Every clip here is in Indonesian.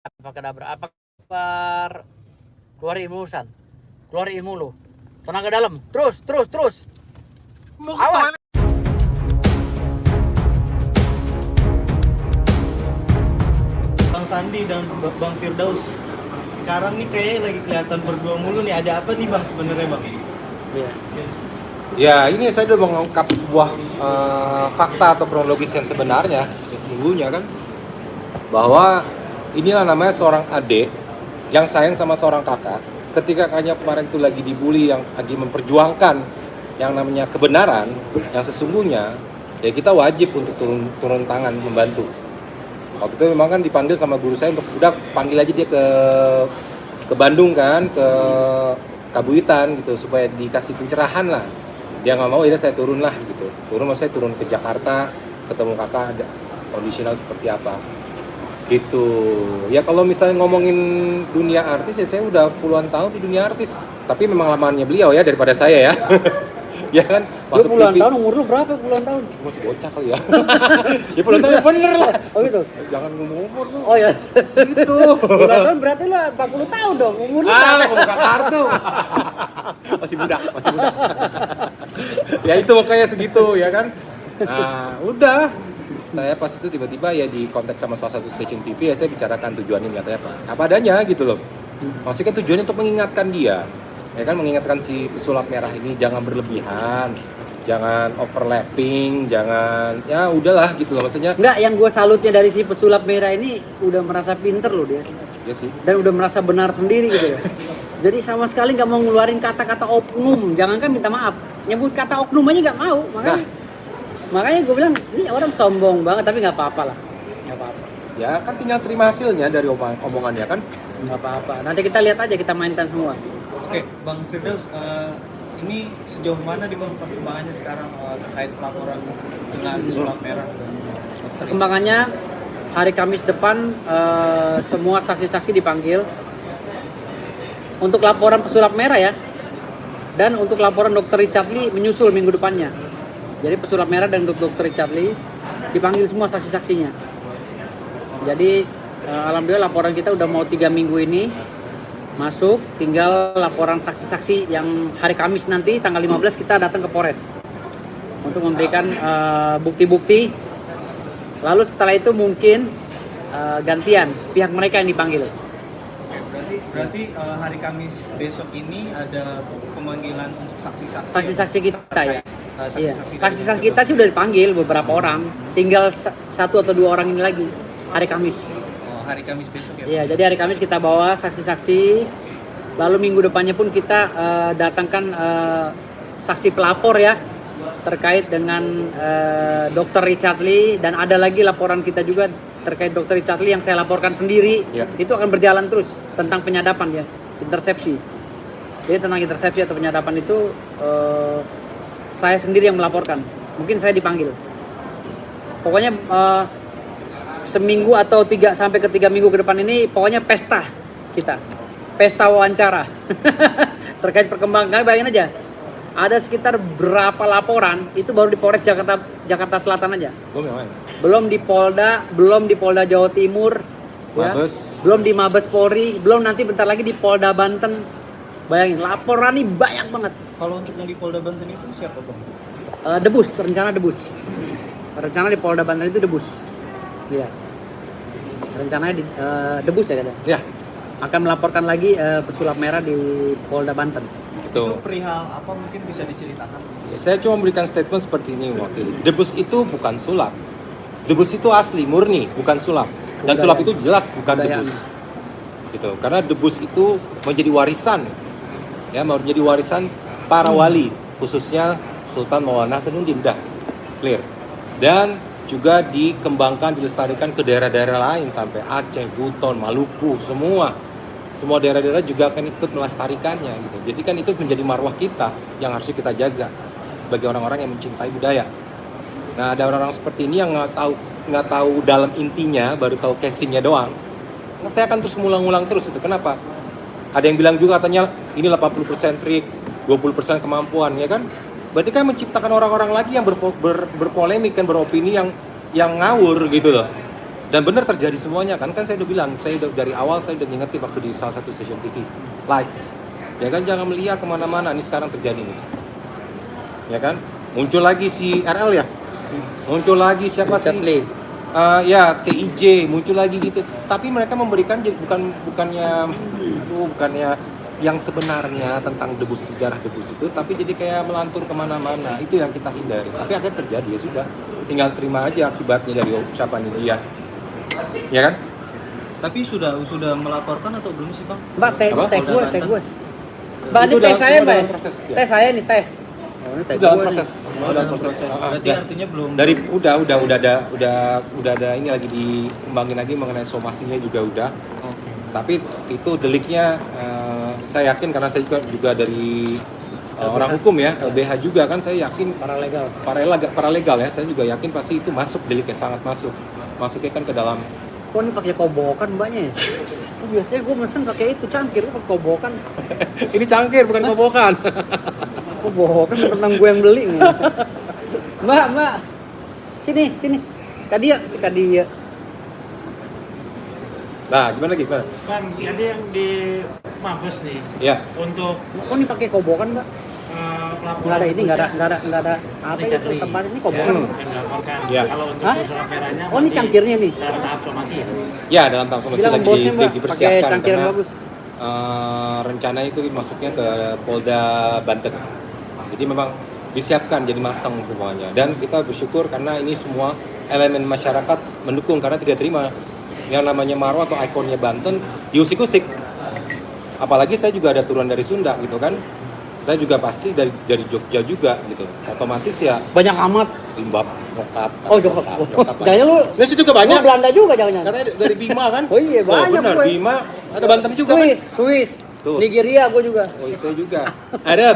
Apa kadabra? Apa kabar? Keluar ilmu San. Keluar ilmu lu. Tenang ke dalam. Terus. Awas. Bang Sandi dan Bang Firdaus sekarang nih kayaknya lagi kelihatan berdua mulu nih. Ada apa nih Bang sebenarnya Bang? Iya. Ya, ini saya sudah mengungkap sebuah fakta atau kronologis yang sebenarnya, sesungguhnya kan, bahwa inilah namanya seorang adik yang sayang sama seorang kakak. Ketika kakaknya kemarin itu lagi dibully, yang lagi memperjuangkan yang namanya kebenaran, yang sesungguhnya, ya kita wajib untuk turun tangan membantu. Waktu itu memang kan dipanggil sama guru saya untuk udah panggil aja dia ke Bandung kan, ke Kabuitan gitu, supaya dikasih pencerahan lah. Dia nggak mau, ya saya turun lah gitu. Maksudnya turun ke Jakarta, ketemu kakak, ada kondisional seperti apa gitu. Ya kalau misalnya ngomongin dunia artis, ya saya udah puluhan tahun di dunia artis, tapi memang lamaannya beliau ya daripada saya ya. Ya kan, Lu puluhan tahun, umur lu berapa puluhan tahun? masih bocah kali ya. Ya puluhan tahun bener lah. Oh gitu. Jangan ngomong umur lu. Oh ya. Gitu. Puluhan tahun berarti lu 40 tahun dong. Umur lu Buka kartu. Masih muda. Ya itu makanya segitu ya kan. Nah, udah. Saya pas itu tiba-tiba ya di kontak sama salah satu stasiun TV, ya saya bicarakan tujuannya nyatanya apa adanya gitu loh. Maksudnya tujuannya untuk mengingatkan dia, ya kan, mengingatkan si pesulap merah ini jangan berlebihan, jangan overlapping, jangan, ya udahlah gitu loh maksudnya. Enggak, yang gue salutnya dari si pesulap merah ini udah merasa pinter loh dia. Ya sih. Dan udah merasa benar sendiri gitu ya. Jadi sama sekali nggak mau ngeluarin kata-kata oknum, jangankan minta maaf, nyebut kata oknum aja nggak mau. Makanya gue bilang ini orang sombong banget, tapi nggak apa-apa lah, nggak apa-apa. Ya kan tinggal terima hasilnya dari omongannya kan. Nggak apa-apa. Nanti kita lihat aja, kita mainkan semua. Oke, Bang Firdaus, ini sejauh mana nih Bang perkembangannya sekarang terkait pelaporan dengan pesulap merah? Perkembangannya hari Kamis depan semua saksi-saksi dipanggil untuk laporan pesulap merah ya, dan untuk laporan Dr. Richard Lee menyusul minggu depannya. Jadi pesulap merah dan Dr. Richard Lee dipanggil semua saksi-saksinya. Jadi alhamdulillah laporan kita udah mau 3 minggu ini masuk, tinggal laporan saksi-saksi yang hari Kamis nanti tanggal 15 kita datang ke Polres untuk memberikan bukti-bukti. Lalu setelah itu mungkin gantian pihak mereka yang dipanggil. Berarti hari Kamis besok ini ada pemanggilan untuk saksi-saksi. Saksi-saksi kita ya. Iya. Saksi-saksi Saksi-saksi kita sih udah dipanggil beberapa orang, tinggal 1 atau 2 orang ini lagi hari Kamis. Oh, hari Kamis besok ya. Iya, jadi hari Kamis kita bawa saksi-saksi. Lalu minggu depannya pun kita datangkan saksi pelapor ya, terkait dengan Dr. Richard Lee, dan ada lagi laporan kita juga terkait Dr. Richard Lee yang saya laporkan sendiri. Ya. Itu akan berjalan terus tentang penyadapan ya, intersepsi. Jadi tentang intersepsi atau penyadapan itu saya sendiri yang melaporkan. Mungkin saya dipanggil. Pokoknya seminggu atau 3 sampai ke 3 minggu ke depan ini pokoknya pesta kita. Pesta wawancara. Terkait perkembangan, bayangin aja. Ada sekitar berapa laporan itu baru di Polres Jakarta Selatan aja. Belum di Polda Jawa Timur, Mabes. ya. Belum di Mabes Polri, belum nanti bentar lagi di Polda Banten. Bayangin, laporan ini banyak banget. Kalau untuk yang di Polda Banten itu siapa Bang? Debus, rencana Debus. Rencana di Polda Banten itu Debus. Iya. Rencananya di Debus ya katanya. Ya. Akan melaporkan lagi pesulap merah di Polda Banten. Itu perihal apa mungkin bisa diceritakan? Ya, saya cuma memberikan statement seperti ini waktu. Debus itu bukan sulap. Debus itu asli, murni, bukan sulap. Dan Kebudayaan. sulap itu jelas bukan Kebudayaan. debus. Gitu. Karena debus itu menjadi warisan. Ya, mau menjadi warisan para wali, khususnya Sultan Maulana Hasanuddin. Dah clear. Dan juga dikembangkan, dilestarikan ke daerah-daerah lain sampai Aceh, Buton, Maluku, semua daerah-daerah juga akan ikut melestarikannya gitu. Jadi kan itu menjadi marwah kita yang harus kita jaga sebagai orang-orang yang mencintai budaya. Nah, ada orang-orang seperti ini yang nggak tahu dalam intinya, baru tahu casingnya doang. Nah, saya akan terus ngulang-ngulang terus itu. Kenapa? Ada yang bilang juga katanya ini 80% trik, 20% kemampuan, ya kan? Berarti kan menciptakan orang-orang lagi yang berpolemik kan, beropini yang ngawur gitu loh. Dan benar terjadi semuanya kan saya udah bilang, dari awal saya udah ngingetin waktu di salah satu stasiun TV live. Ya kan, jangan melihat kemana-mana, ini sekarang terjadi nih. Ya kan, muncul lagi si RL ya, muncul lagi siapa sih? Ya TIJ muncul lagi gitu. Tapi mereka memberikan bukannya yang sebenarnya tentang sejarah debus itu, tapi jadi kayak melantur kemana-mana. Itu yang kita hindari. Tapi akhirnya terjadi, ya sudah, tinggal terima aja akibatnya dari ucapan ini ya kan? Tapi sudah melaporkan atau belum sih, Bang? Mbak, teh gue. Mbak, ini Itu teh saya, Mbak. proses, ya? Teh saya nih, teh. Oh, ini teh Udah gue proses. nih. Udah proses. Berarti Ya. artinya belum. Dari udah ada ini lagi dikembangin lagi mengenai somasinya juga udah. Oke. Tapi itu deliknya saya yakin karena saya juga dari orang hukum ya, LBH juga kan, saya yakin paralegal ya, saya juga yakin pasti itu masuk, deliknya sangat masuknya kan ke dalam. Kok ini pakai kobokan mbaknya ya? Oh, biasanya gue mesen pakai itu cangkir, pakai kobokan. Ini cangkir bukan kobokan. Kobokan tentang gue yang beli nih. Mbak. Sini. Kadia. Nah, gimana? Bang, ada yang di Mabes nih Ya. untuk Kok ini pakai kobokan, Mbak? pelaporan Nggak ada ini, puncak nggak ada apa ya Richard Lee. tempat ini kobokan. yang dilaporkan. Ya. Kalau untuk Hah? surat merahnya Oh, ini masih cangkirnya nih. dalam tahap somasi ya. Ya, dalam tahap somasi Bilang lagi bosnya, Mbak, pakai dipersiapkan cangkir yang karena bagus. rencana itu masuknya ke Polda Banten. Jadi memang disiapkan jadi matang semuanya. Dan kita bersyukur karena ini semua elemen masyarakat mendukung karena tidak terima yang namanya Maro atau ikonnya Banten diusik-usik. Apalagi saya juga ada turun dari Sunda gitu kan. Saya juga pasti dari Jogja juga gitu. Otomatis ya Banyak amat. limbab nyokap. Oh, Joko. Jangan lu. Nasi juga banyak. Lu Belanda juga jangan-jangan. Katanya dari Bima kan? Oh iya, banyak benar. gue. Bima ada Banten juga kan? Swiss. Tuh. Nigeria gue juga. Oh, saya juga. Arab.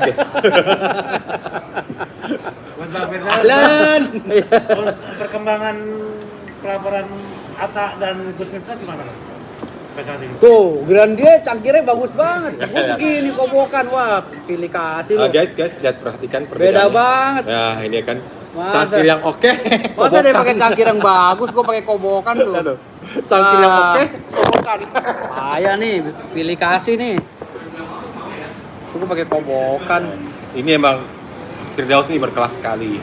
Buat Bang Firdaus, Ahlan. perkembangan pelaporan Atta dan Gus Miftah gimana, Bang? Sampai saat ini. Tuh, Grandia cangkirnya bagus banget. Gue begini kobokan, wah pilih kasih lu. Guys, lihat perhatikan Beda perbedaannya. banget. Nah, ini kan Masa? cangkir yang oke. Masa dia pakai cangkir yang bagus, gue pakai kobokan tuh. Aduh, cangkir yang oke, kobokan. Ayah nih, pilih kasih nih. Gue pakai kobokan. Ini emang Firdaus ini berkelas sekali.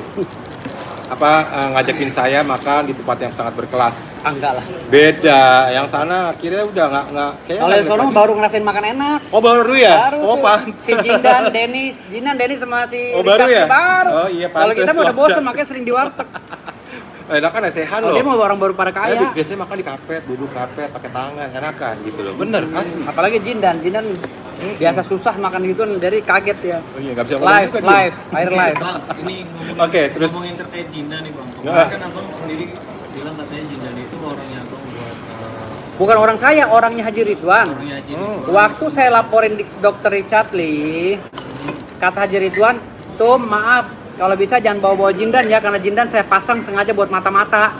Ngajakin saya makan di tempat yang sangat berkelas. Enggak lah. Beda, yang sana akhirnya udah nggak kayak. Kalau yang sono baru ngerasain makan enak. Oh, baru ya? Baru tuh. Pantes. Si Jindan, Dennis sama si Oh, baru Richard ya? baru. Oh, iya, Kalau kita pantes, mah udah wajar. bosen makanya sering di warteg. Enak kan sehan Kalau loh. dia mau orang baru pada Saya kaya. biasanya makan di karpet, duduk karpet, pakai tangan, enakan gitu loh. Bener, asli. Apalagi Jindan biasa susah makan gitu dari kaget ya. Oh iya, nggak bisa ngomong juga dia. Air live. Bang, ini Oke, terus? ngomongin terkait Jindan nih, Bang. Nah. Kemarin kan Abang sendiri bilang katanya Jindan itu orangnya Abang buat Bukan orang saya, orangnya Haji Ridwan. orangnya aja. Waktu saya laporin di Dr. Richard Lee, kata Haji Ridwan, tuh maaf, kalau bisa jangan bawa-bawa Jindan ya, karena Jindan saya pasang sengaja buat mata-mata.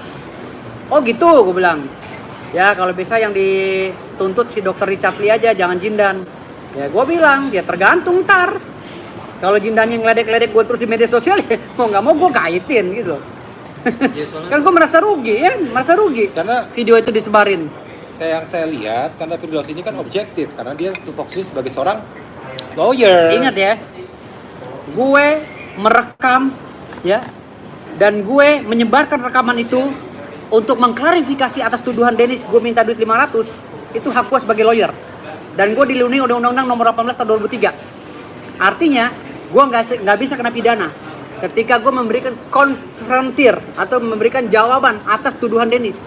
Oh gitu, gue bilang. Ya kalau bisa yang dituntut si Dr. Richard Lee aja, jangan Jindan. Ya gue bilang, ya tergantung ntar. Kalau Jindan yang ngeledek-ledek gue terus di media sosial, ya mau nggak mau gue kaitin gitu loh. Ya, soalnya Kan gue merasa rugi ya, merasa rugi. Karena Video itu disebarin. yang saya lihat, karena Firdaus ini kan objektif, karena dia tupoksinya sebagai seorang lawyer. Ingat ya, gue merekam ya, dan gue menyebarkan rekaman itu untuk mengklarifikasi atas tuduhan Dennis gue minta duit 500. Itu hak gue sebagai lawyer. Dan gue dilindungi Undang-Undang Nomor 18 Tahun 2003. Artinya, gue nggak bisa kena pidana ketika gue memberikan konfrontir atau memberikan jawaban atas tuduhan Dennis.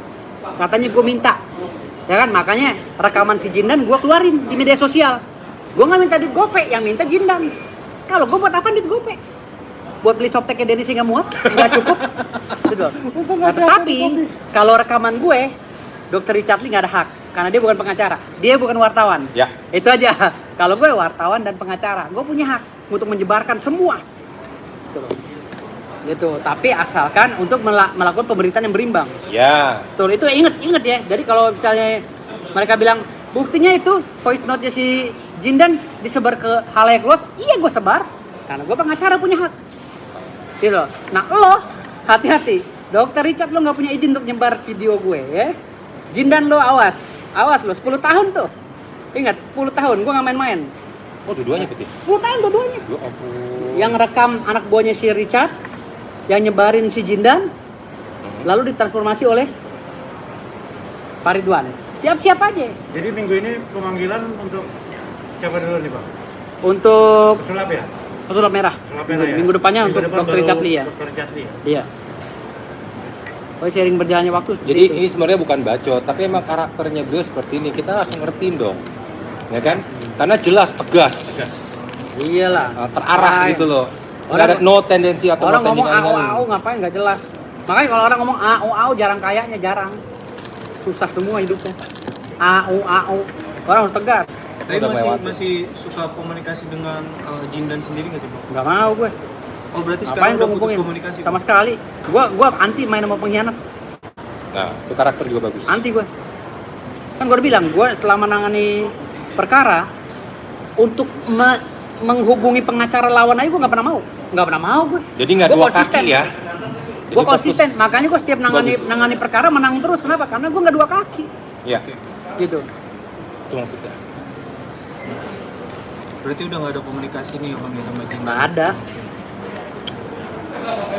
Katanya gue minta, ya kan? Makanya rekaman si Jindan gue keluarin di media sosial. Gue nggak minta duit gope, yang minta Jindan. Kalau gue buat apa duit gope? Buat beli softteknya Dennis nggak muat, nggak cukup. Gitu. Nah, tetapi kalau rekaman gue, Dr. Richard Lee nggak ada hak karena dia bukan pengacara, dia bukan wartawan. Ya. Itu aja. Kalau gue wartawan dan pengacara, gue punya hak untuk menyebarkan semua. Gitu. Tapi asalkan untuk melakukan pemberitaan yang berimbang. Ya. Betul, itu inget ya. Jadi kalau misalnya mereka bilang buktinya itu voice note-nya si Jindan disebar ke halayak luas, iya gue sebar karena gue pengacara punya hak. Gitu. Nah lo hati-hati, Dr. Richard lo nggak punya izin untuk nyebar video gue ya. Jindan lo awas lo 10 tahun tuh. Ingat, 10 tahun gua nggak main-main. Oh, dua-duanya berarti. 10 tahun dua-duanya. Ya ampun. Yang rekam anak buahnya si Richard, yang nyebarin si Jindan, lalu ditransformasi oleh Pak Ridwan. Siap-siap aja. Jadi minggu ini pemanggilan untuk siapa dulu nih Bang? Untuk Pesulap ya? pesulap merah. Pesulap merah ya? Minggu depannya Minggu untuk depan Dr. baru Richard Lee ya. Dr. Richard Lee ya? Iya. Oh, sering berjalannya waktu seperti Jadi itu. ini sebenarnya bukan bacot, tapi emang karakternya beliau seperti ini. Kita langsung ngertiin dong. Ya kan? Karena jelas, tegas. Iyalah. Terarah Ngapain? gitu loh. Nggak Orang- ada no tendensi atau Orang no ngomong tendingan. AO ngapain nggak jelas. Makanya kalau orang ngomong AO jarang kayaknya jarang. Susah semua hidupnya. AO orang harus tegas. Saya Udah melewati. masih suka komunikasi dengan Jindan sendiri nggak sih bang? Nggak mau gue. Oh berarti Ngapain sekarang gue udah putus ngubungin? komunikasi? Sama Bang? sekali. Gua anti main sama pengkhianat. Nah, itu karakter juga bagus. Anti gue. Kan gue udah bilang, gue selama nangani perkara untuk menghubungi pengacara lawan aja gue nggak pernah mau. Nggak pernah mau gue. Jadi nggak Gua dua konsisten. kaki ya. Gue Jadi konsisten, fokus. makanya gue setiap Bagus. nangani perkara menang terus. Kenapa? Karena gue nggak dua kaki. Iya, Gitu. itu maksudnya. Berarti udah nggak ada komunikasi nih bang ya sama Jindan? Nggak ada.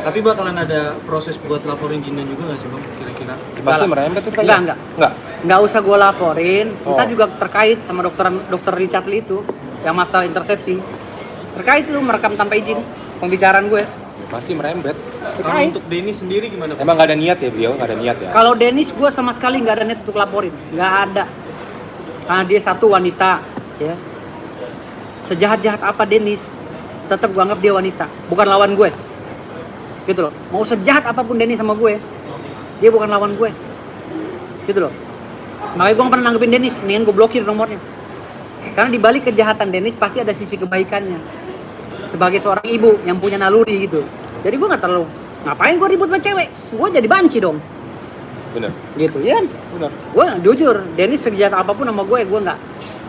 Tapi bakalan ada proses buat laporin Jindan juga nggak sih bang kira-kira? Pasti lah. merembet itu Enggak. Enggak. Nggak usah gue laporin. Kita Oh. juga terkait sama dokter Richard Lee itu yang masalah intersepsi. Terkait itu merekam tanpa izin pembicaraan gue. Ya, pasti merembet. Kalau Terkait. untuk Denny sendiri gimana bang? Emang nggak ada niat ya beliau, nggak ada niat ya. Kalau Dennis gue sama sekali nggak ada niat untuk laporin, nggak ada. Karena dia satu wanita, ya. Sejahat-jahat apa Dennis, tetap gue anggap dia wanita, bukan lawan gue. Gitu loh. Mau sejahat apapun Dennis sama gue, dia bukan lawan gue. Gitu loh. Makanya gue nggak pernah nanggepin Dennis, mendingan gue blokir nomornya. Karena di balik kejahatan Dennis pasti ada sisi kebaikannya. Sebagai seorang ibu yang punya naluri gitu. Jadi gue nggak terlalu ngapain gue ribut sama cewek, gue jadi banci dong. Bener. Gitu ya kan? Bener. Gue jujur, Dennis sejahat apapun sama gue nggak.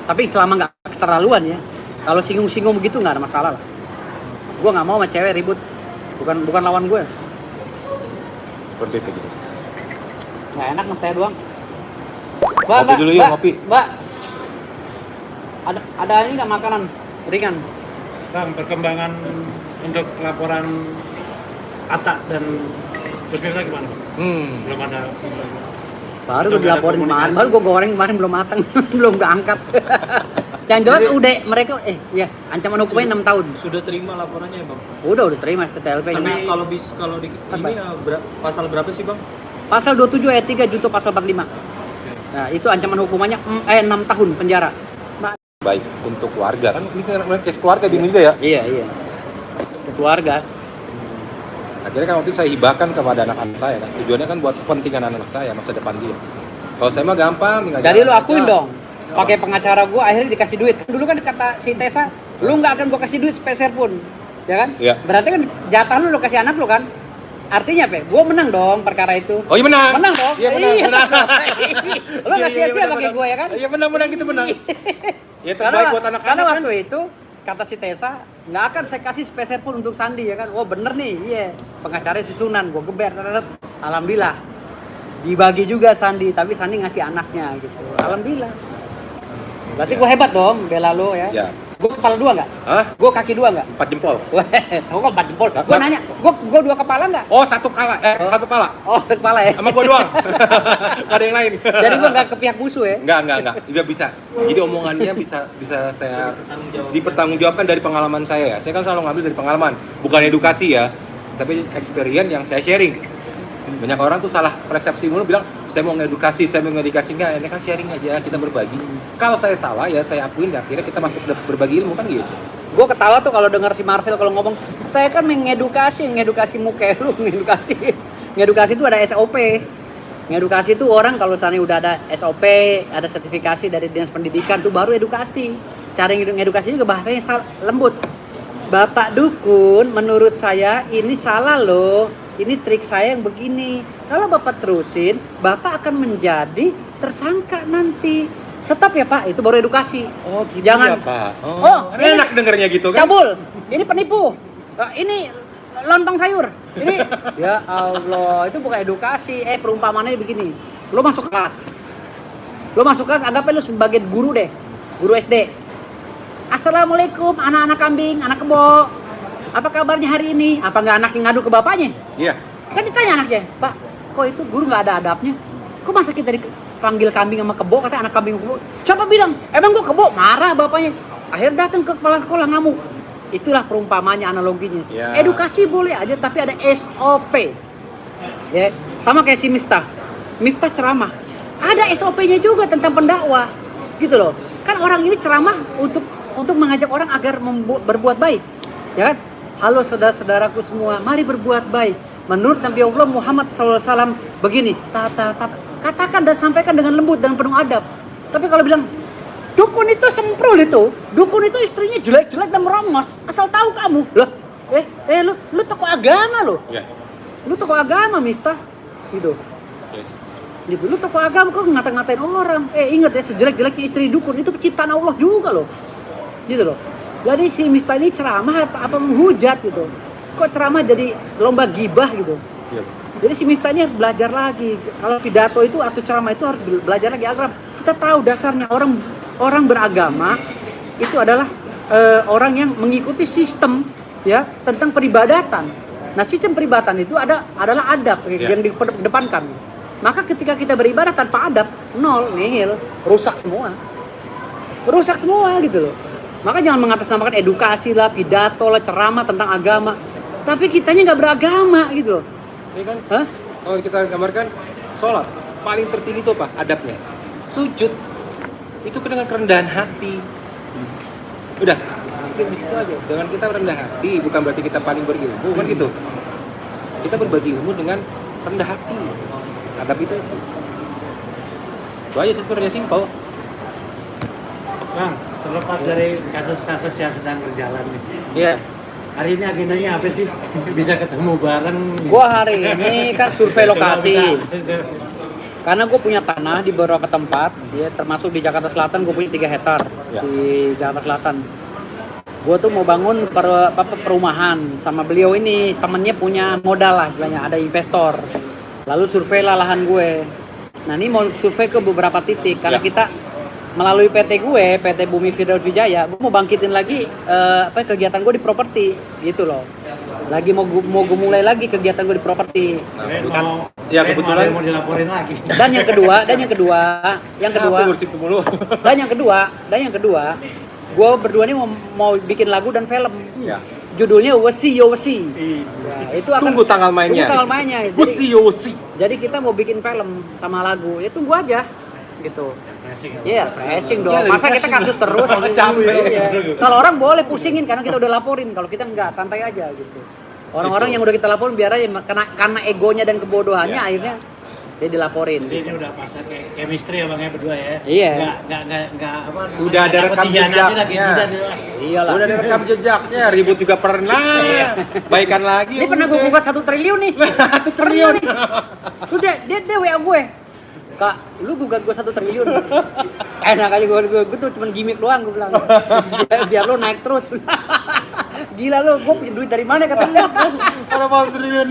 Tapi selama nggak keterlaluan ya. Kalau singgung-singgung begitu nggak ada masalah lah. Gue nggak mau sama cewek ribut, bukan lawan gue. Seperti itu gitu. Nggak enak ngeteh doang. Ngopi dulu yuk, ngopi. Mbak, ada ini nggak makanan ringan? Bang, perkembangan untuk laporan Atta dan Gus Miftah gimana? Bang? Belum ada. Baru Belum gue ada dilaporin kemarin, komunikasi. baru gue goreng kemarin belum matang, belum keangkat. Yang jelas udah mereka ancaman hukumnya 6 tahun. Sudah terima laporannya ya bang? Udah terima STTLP. Tapi Ini kalau di Apa? ini pasal berapa sih bang? pasal 27 ayat 3 junto pasal 45. Nah, itu ancaman hukumannya 6 tahun penjara. Baik untuk keluarga kan ini kan case keluarga bingung juga ya. Iya. Keluarga. Akhirnya kan waktu itu saya hibahkan kepada anak-anak saya kan. Tujuannya kan buat kepentingan anak saya, masa depan dia. Kalau saya mah gampang tinggal Jadi lu jalan akuin aja. dong. Pakai pengacara gua akhirnya dikasih duit. Dulu kan kata si Tessa, lu nggak akan gua kasih duit sepeser pun. Ya kan? Iya. Berarti kan jatah lu kasih anak lu kan? Artinya apa? Gua menang dong perkara itu. Oh iya menang. Menang dong. Iya menang. Iya. Menang. Lu nggak Iya, sia-sia menang, pakai menang. gua ya kan? Iya menang gitu menang. Ya terbaik Karena, buat karena anak-anak kan. waktu itu kata si Tessa nggak akan saya kasih sepeser pun untuk Sandi ya kan. Oh bener nih, iya. Pengacaranya susunan, gua geber. Alhamdulillah dibagi juga Sandi, tapi Sandi ngasih anaknya gitu. Alhamdulillah. Berarti gua hebat dong, bela lo ya. Ya. Gua kepala 2 nggak? Hah? Gua kaki 2 nggak? 4 jempol. Tahu kok 4 jempol. Gua Nah, nanya, gua 2 kepala nggak? Oh, satu kepala. Oh, kepala ya. Sama gua doang. Gak ada yang lain. Jadi gua nggak ke pihak musuh ya. Enggak. Juga bisa. Jadi omongannya bisa saya dipertanggungjawabkan dari pengalaman saya ya. Saya kan selalu ngambil dari pengalaman, bukan edukasi ya, tapi experience yang saya sharing. Banyak orang tuh salah persepsi mulu bilang saya mau ngedukasi enggak, ini kan sharing aja, kita berbagi. Kalau saya salah ya saya akuin, akhirnya kita masuk berbagi ilmu kan gitu. Gue ketawa tuh kalau dengar si Marcel kalau ngomong, saya kan ngedukasi muka lu, ngedukasi itu ada SOP. Ngedukasi itu orang kalau misalnya udah ada SOP, ada sertifikasi dari Dinas Pendidikan tuh baru edukasi. Cara ngedukasi juga bahasanya lembut. Bapak Dukun, menurut saya ini salah loh. Ini trik saya yang begini. Kalau Bapak terusin, Bapak akan menjadi tersangka nanti. Stop ya Pak, itu baru edukasi. Oh gitu Jangan. ya Pak. Oh, kan enak dengernya gitu kan. Cabul, ini penipu. Ini lontong sayur. Ini ya Allah, itu bukan edukasi. Perumpamannya begini. Lo masuk kelas, Lo masuk kelas, anggapnya lo sebagai guru deh, guru SD. Assalamualaikum anak-anak kambing, anak kebo. Apa kabarnya hari ini? Apa nggak anak yang ngadu ke bapaknya? Iya. Kan ditanya anaknya, Pak, kok itu guru nggak ada adabnya? Kok masa kita dipanggil kambing sama kebo, katanya anak kambing kebo. Siapa bilang? Emang gua kebo? Marah bapaknya. Akhirnya datang ke kepala sekolah ngamuk. Itulah perumpamannya, analoginya. Ya. Edukasi boleh aja, tapi ada SOP. Ya, sama kayak si Miftah. Miftah ceramah. Ada SOP-nya juga tentang pendakwah. Gitu loh. Kan orang ini ceramah untuk mengajak orang agar berbuat baik. Ya kan? Halo saudara-saudaraku semua, mari berbuat baik. Menurut Nabi Allah Muhammad SAW begini, katakan dan sampaikan dengan lembut dan penuh adab. Tapi kalau bilang, dukun itu semprul itu, dukun itu istrinya jelek-jelek dan merongos, asal tahu kamu. Loh, lu tokoh agama lo. Iya. Lu tokoh agama, Miftah. Gitu. Yes. Gitu, lu tokoh agama kok ngata-ngatain orang. Ingat ya, sejelek-jeleknya istri dukun itu penciptaan Allah juga loh. Gitu loh. Jadi si Miftah ini ceramah apa menghujat gitu. Kok ceramah jadi lomba gibah gitu. Iya. Jadi si Miftah ini harus belajar lagi. Kalau pidato itu atau ceramah itu harus belajar lagi agar kita tahu dasarnya orang beragama itu adalah orang yang mengikuti sistem ya tentang peribadatan. Nah, sistem peribadatan itu adalah adab yang didepankan. Maka ketika kita beribadah tanpa adab, nol, nihil, rusak semua gitu loh. Maka jangan mengatasnamakan edukasi lah, pidato lah, ceramah tentang agama. Tapi kitanya nggak beragama gitu loh. Ini kan, Hah? kalau kita gambarkan, sholat paling tertinggi itu apa? Adabnya. Sujud itu dengan kerendahan hati. Udah, di situ aja. Dengan kita rendah hati, bukan berarti kita paling berilmu, kan gitu. Kita berbagi ilmu dengan rendah hati. Adab itu. Itu aja sih sebenarnya simpel. Bang, terlepas dari kasus-kasus yang sedang berjalan nih. Iya. Hari ini agendanya apa sih? Bisa ketemu bareng. Gua hari ini kan survei lokasi. Karena gue punya tanah di beberapa tempat, ya termasuk di Jakarta Selatan gue punya 3 hektar Ya. di Jakarta Selatan. Gue tuh mau bangun perumahan sama beliau ini, temennya punya modal lah istilahnya, ada investor. Lalu survei lah lahan gue. Nah ini mau survei ke beberapa titik karena Ya. kita melalui PT gue, PT Bumi Firdaus Wijaya, gue mau bangkitin lagi kegiatan gue di properti, gitu loh. Lagi mau gue mulai lagi kegiatan gue di properti. Nah, ya kebetulan mau dilaporin lagi. Dan yang kedua, gue berdua ini mau bikin lagu dan film. Ya. Judulnya Wesi Yo Wesi. Ya, itu akan Tunggu tanggal mainnya. Wesi yo wesi. Jadi kita mau bikin film sama lagu. Ya tunggu aja. Gitu. Refreshing. Iya, pressing dong. Iya, Masa kita refreshing kasus lah. terus? Capek. Iya. Kalau orang boleh pusingin karena kita udah laporin. Kalau kita enggak, santai aja gitu. Orang-orang Gitu. yang udah kita laporin biar aja karena egonya dan kebodohannya Iya. akhirnya dia dilaporin. Jadi ini udah pas kayak chemistry ya bang ya berdua ya. Iya. Nggak apa. Udah ada rekam jejaknya. Iyalah. Udah ada rekam jejaknya, ribut juga pernah. Baikan lagi. Ini pernah gue gugat 1 triliun nih. 1 triliun. Tuh dia WA gue. Kak, lu gugat gue 1 triliun. Enak aja gue tuh cuma gimmick doang gue bilang. Biar lu naik terus. Gila lu, gue punya duit dari mana katanya? Berapa triliun?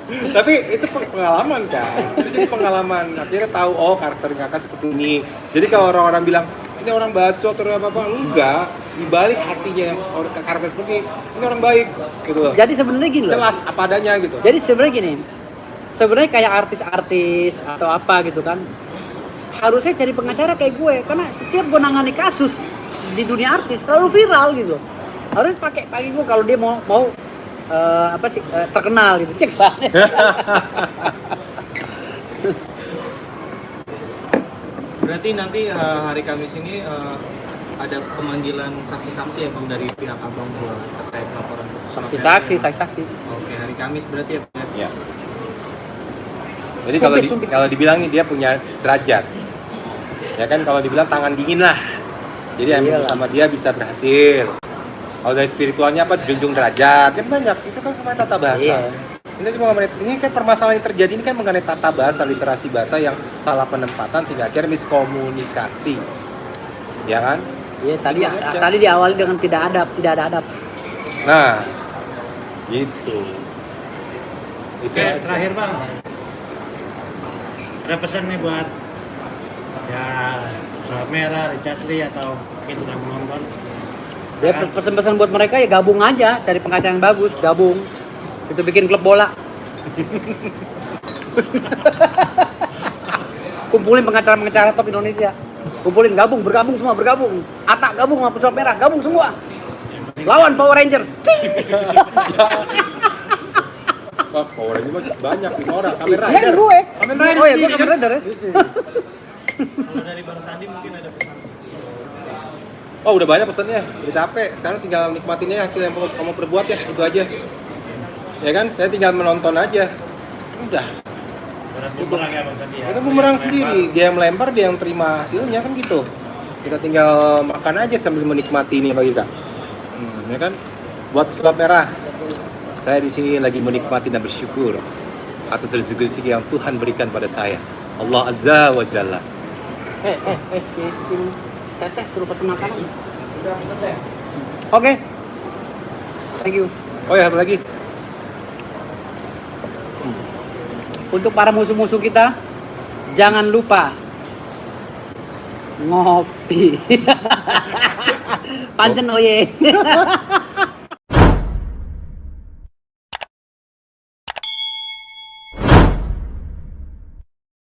Tapi itu pengalaman kan. Itu jadi pengalaman. Akhirnya tahu karakter Ngaka seperti ini. Jadi kalau orang-orang bilang ini orang bacot atau apa enggak, di balik hatinya yang karakter seperti ini orang baik gitu loh. Jadi sebenarnya gini loh. Jelas apa adanya gitu. Jadi sebenarnya gini. Sebenarnya kayak artis-artis atau apa gitu kan. Harusnya cari pengacara kayak gue karena setiap gue nangani kasus di dunia artis selalu viral gitu loh. Harus pakai gue kalau dia mau terkenal gitu, cek sana. Berarti nanti hari Kamis ini ada pemanggilan saksi-saksi ya bang dari pihak abang buat terkait laporan Saksi-saksi. Oke, hari Kamis berarti ya Bang? Ya. Jadi Sumpit. kalau dibilang dia punya derajat, ya kan kalau dibilang tangan dingin lah. Jadi yang Iyalah. sama dia bisa berhasil. Kalau dari spiritualnya apa junjung derajat kan banyak. Itu kan semuanya tata bahasa. Iya. Ini cuma ini kan permasalahan yang terjadi ini kan mengenai tata bahasa, literasi bahasa yang salah penempatan sehingga akhirnya miskomunikasi. Ya kan? Iya, Itu aja. tadi diawali dengan tidak ada adab. Nah, gitu. Itu Oke, aja. terakhir bang. Ada pesan nih buat ya Pesulap Merah, Richard Lee atau kita sedang menonton. Ya pesan-pesan buat mereka ya gabung aja, cari pengacara yang bagus, gabung. Itu bikin klub bola. Kumpulin pengacara-pengacara top Indonesia. Kumpulin, bergabung semua, bergabung. Atak gabung sama Pesulap Merah, gabung semua. Lawan Power Ranger. Oh, Power Ranger mah banyak orang. Kamen Ya Rider. gue. Kamen Rider. Oh ya, gue sendiri, Kamen kan? Rider ya. Kalau dari Bang Sandi mungkin ada pesan. Oh, udah banyak pesannya. Udah capek. Sekarang tinggal nikmatinnya hasil yang kamu perbuat ya, itu aja. Ya kan? Saya tinggal menonton aja. Udah. Bumerang ya Bang Sandi ya. Itu bumerang sendiri. Dia yang melempar, dia yang terima hasilnya kan gitu. Kita tinggal makan aja sambil menikmati ini bagi Kak. Ya kan? Buat Pesulap Merah. Saya di sini lagi menikmati dan bersyukur atas rezeki yang Tuhan berikan pada saya. Allah Azza wa Jalla. Si Teteh suruh pesen makanan. Oke. Thank you. Oh ya, apa lagi? Untuk para musuh-musuh kita, jangan lupa ngopi. Pancen oye.